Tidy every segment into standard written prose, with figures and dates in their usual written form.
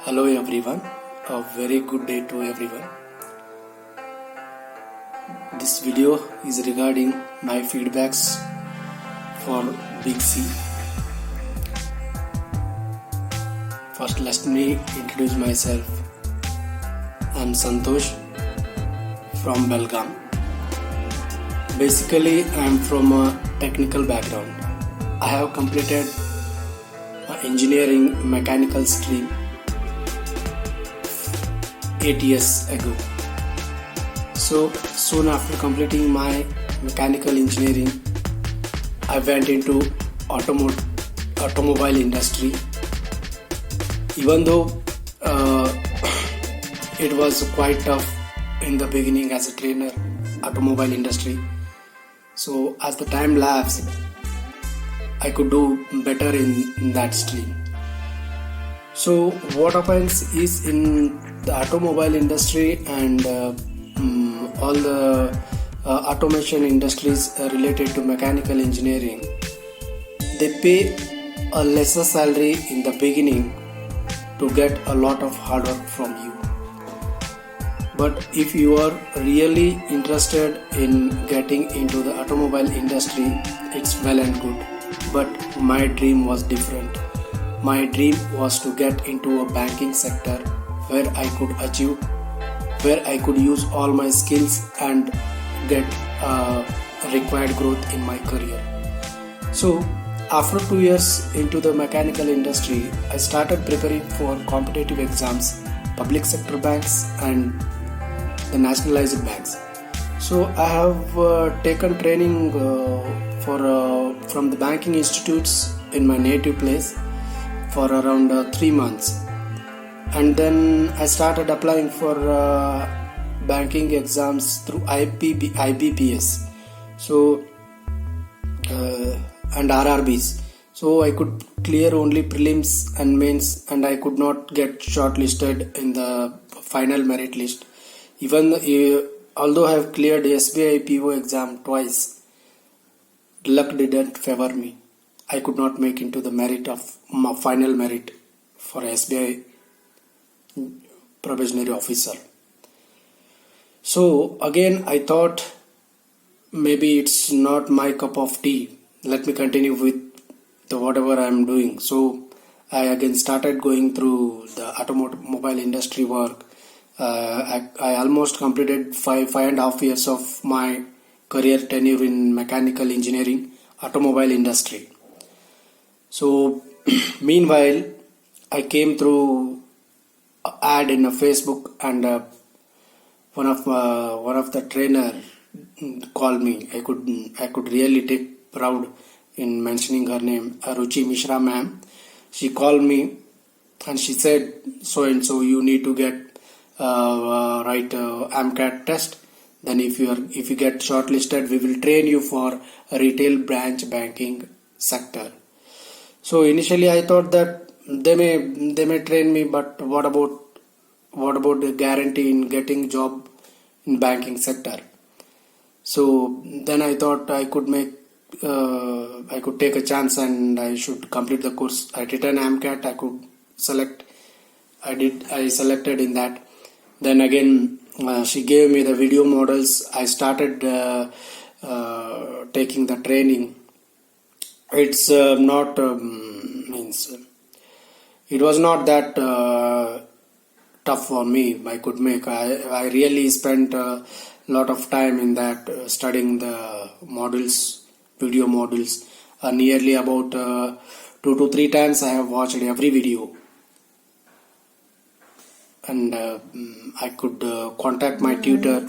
Hello everyone, a very good day to everyone. This video is regarding my feedbacks for BygC. First, let me introduce myself. I am Santosh from Belgaum. Basically, I am from a technical background. I have completed engineering mechanical stream 8 years ago. So soon after completing my mechanical engineering, I went into automobile industry. Even though it was quite tough in the beginning as a trainer, automobile industry. So as the time lapsed, I could do better in that stream. So what happens is, in the automobile industry and all the automation industries related to mechanical engineering, they pay a lesser salary in the beginning to get a lot of hard work from you. But if you are really interested in getting into the automobile industry, it's well and good. But my dream was different. My dream was to get into a banking sector where I could use all my skills and get required growth in my career. So after 2 years into the mechanical industry, I started preparing for competitive exams, public sector banks and the nationalized banks. So I have taken training from the banking institutes in my native place for around 3 months. And then I started applying for banking exams through IBPS, so and RRBs. So I could clear only prelims and mains, and I could not get shortlisted in the final merit list. Although I have cleared the SBI PO exam twice, luck didn't favor me. I could not make into the merit of my final merit for SBI probationary officer. So again I thought maybe it's not my cup of tea. Let me continue with the whatever I am doing. So I again started going through the automobile industry work. I almost completed five and a half years of my career tenure in mechanical engineering, automobile industry. So meanwhile, I came through ad in a Facebook, and one of the trainer called me. I could really take proud in mentioning her name, Ruchi Mishra ma'am. She called me and she said, so and so you need to get write AMCAT test. Then if you get shortlisted, we will train you for a retail branch banking sector. So initially I thought that they may train me, but what about the guarantee in getting job in banking sector? So then I thought I could take a chance and I should complete the course. I did an AMCAT. I selected in that. Then again she gave me the video models. I started taking the training. It's it was not that tough for me. I could make. I really spent a lot of time in that studying the models, video models. Nearly about 2 to 3 times I have watched every video. And I could contact my tutor.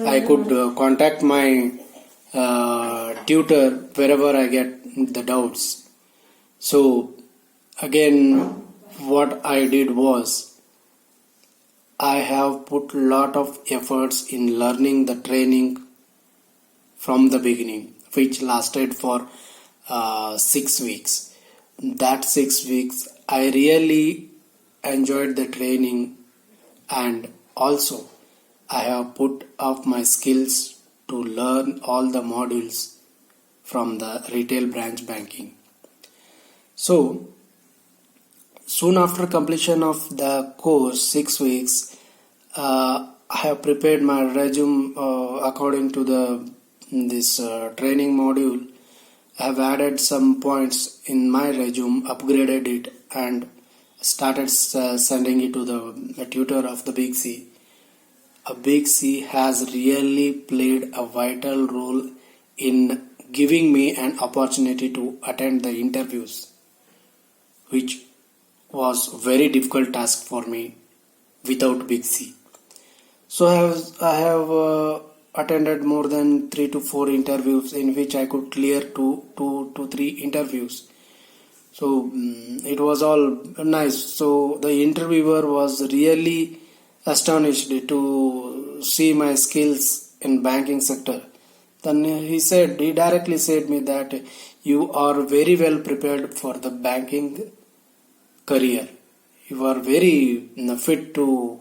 I could contact my tutor wherever I get the doubts. So again, what I did was, I have put a lot of efforts in learning the training from the beginning, which lasted for 6 weeks. That 6 weeks I really enjoyed the training, and also I have put up my skills to learn all the modules from the retail branch banking. So Soon after completion of the course, 6 weeks, I have prepared my resume according to the this training module. I have added some points in my resume, upgraded it, and started sending it to the tutor of the BygC. BygC has really played a vital role in giving me an opportunity to attend the interviews, which was very difficult task for me without BygC. So I have attended more than 3 to 4 interviews, in which I could clear 2 to 3 interviews. So it was all nice. So the interviewer was really astonished to see my skills in banking sector. Then he directly said me that you are very well prepared for the banking career. You are very fit to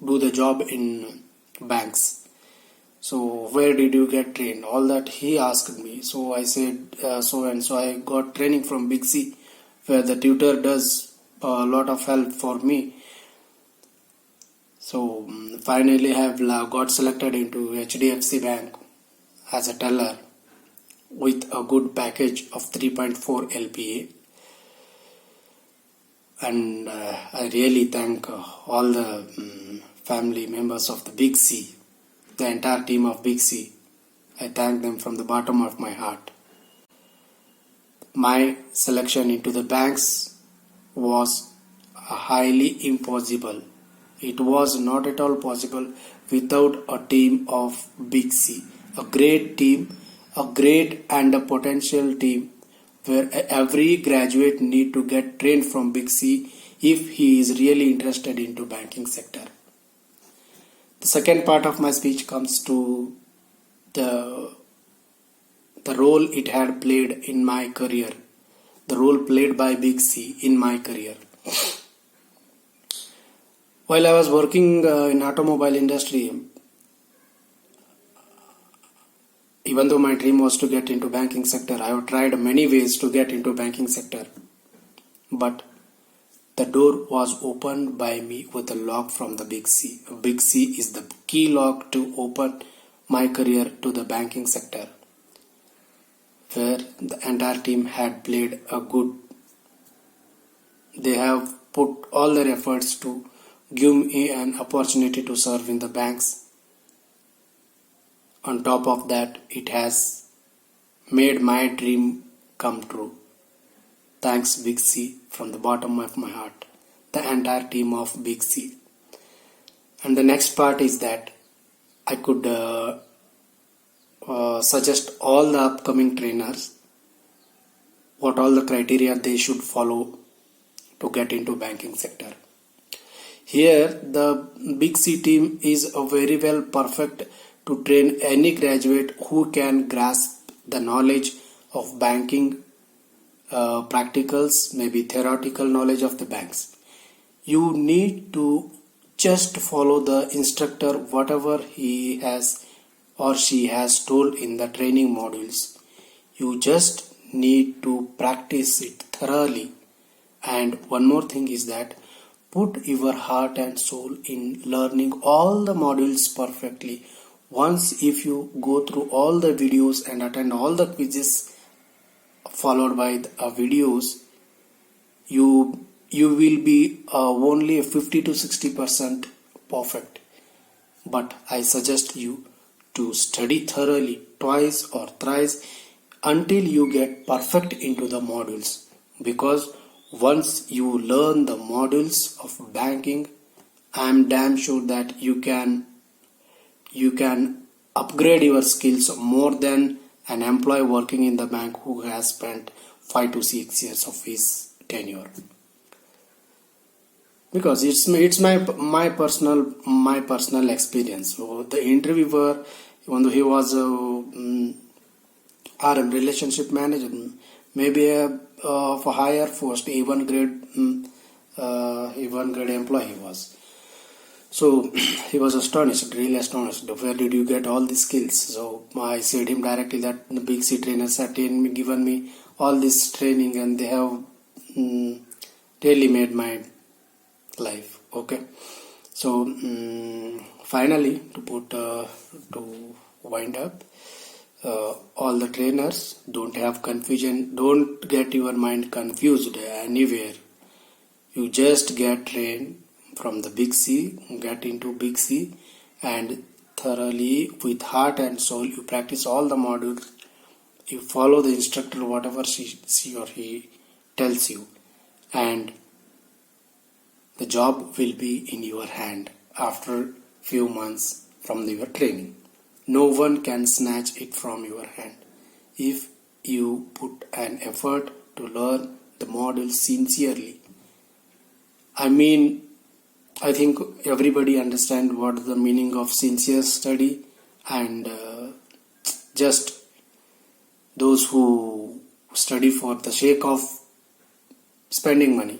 do the job in banks. So where did you get trained? All that he asked me. So I said so and so. I got training from BygC, where the tutor does a lot of help for me. So finally I have got selected into HDFC Bank as a teller with a good package of 3.4 LPA. And I really thank all the family members of the BygC, the entire team of BygC. I thank them from the bottom of my heart. My selection into the banks was highly impossible. It was not at all possible without a team of BygC, a great team, a great and a potential team, where every graduate need to get trained from BygC if he is really interested into banking sector. The second part of my speech comes to the role it had played in my career, the role played by BygC in my career. While I was working in automobile industry, even though my dream was to get into banking sector, I have tried many ways to get into banking sector. But the door was opened by me with a lock from the BygC. BygC is the key lock to open my career to the banking sector, where the entire team had played a good. They have put all their efforts to give me an opportunity to serve in the banks. On top of that, it has made my dream come true. Thanks BygC from the bottom of my heart, the entire team of BygC. And the next part is that I could suggest all the upcoming trainers what all the criteria they should follow to get into banking sector. Here the BygC team is a very well perfect to train any graduate who can grasp the knowledge of banking practicals, maybe theoretical knowledge of the banks. You need to just follow the instructor whatever he has or she has told in the training modules. You just need to practice it thoroughly. And one more thing is that put your heart and soul in learning all the modules perfectly. Once if you go through all the videos and attend all the quizzes followed by the videos, you will be only 50 to 60% perfect. But I suggest you to study thoroughly twice or thrice until you get perfect into the modules, because once you learn the modules of banking, I am damn sure that you can upgrade your skills more than an employee working in the bank who has spent 5 to 6 years of his tenure. Because it's my personal experience. So the interviewer, even though he was RM relationship manager, maybe of a higher post, A1 grade employee he was. So he was astonished, really astonished. Where did you get all these skills? So I said him directly that the BygC trainers had given me all this training, and they have really made my life. Okay, so finally, to wind up, all the trainers, don't have confusion, don't get your mind confused anywhere. You just get trained from the BygC, get into BygC, and thoroughly with heart and soul you practice all the modules. You follow the instructor whatever she or he tells you, and the job will be in your hand after few months from your training. No one can snatch it from your hand if you put an effort to learn the module sincerely. I mean, I think everybody understand what the meaning of sincere study, and just those who study for the sake of spending money.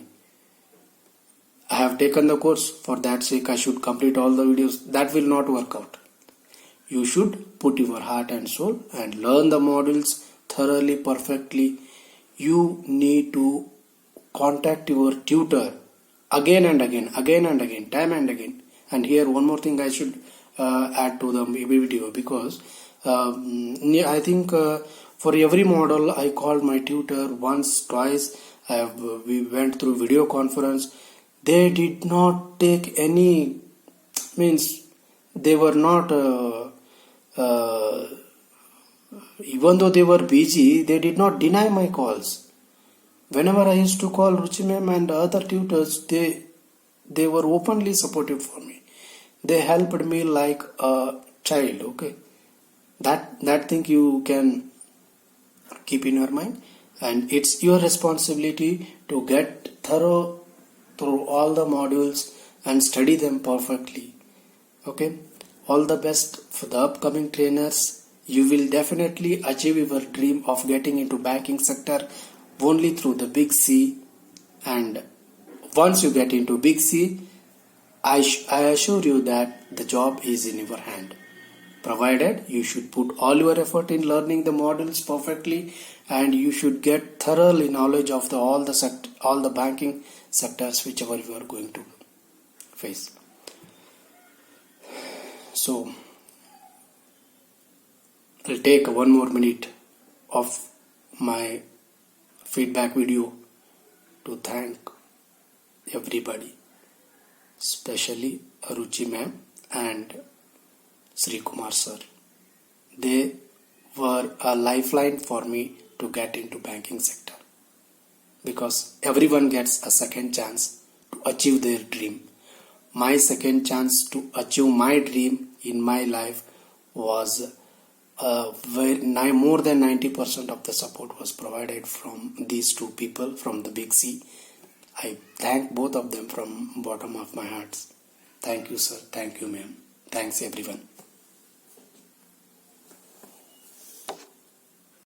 I have taken the course for that sake. I should complete all the videos. That will not work out. You should put your heart and soul and learn the modules thoroughly, perfectly. You need to contact your tutor again and again, time and again. And here one more thing I should add to the video, because I think for every model I called my tutor once, twice. We went through video conference. They did not take any, means they were not, even though they were busy, they did not deny my calls. Whenever I used to call Ruchi ma'am and other tutors, they were openly supportive for me. They helped me like a child. Okay, that thing you can keep in your mind, and it's your responsibility to get thorough through all the modules and study them perfectly. Okay, all the best for the upcoming trainers. You will definitely achieve your dream of getting into banking sector only through the BygC, and once you get into BygC, I assure you that the job is in your hand, provided you should put all your effort in learning the modules perfectly, and you should get thoroughly knowledge of all the banking sectors whichever you are going to face. So I'll take 1 more minute of my feedback video to thank everybody, especially Ruchi ma'am and Sri Kumar sir. They were a lifeline for me to get into banking sector, because everyone gets a second chance to achieve their dream. My second chance to achieve my dream in my life was more than 90% of the support was provided from these two people from the BygC. I thank both of them from bottom of my heart. Thank you, sir. Thank you, ma'am. Thanks, everyone.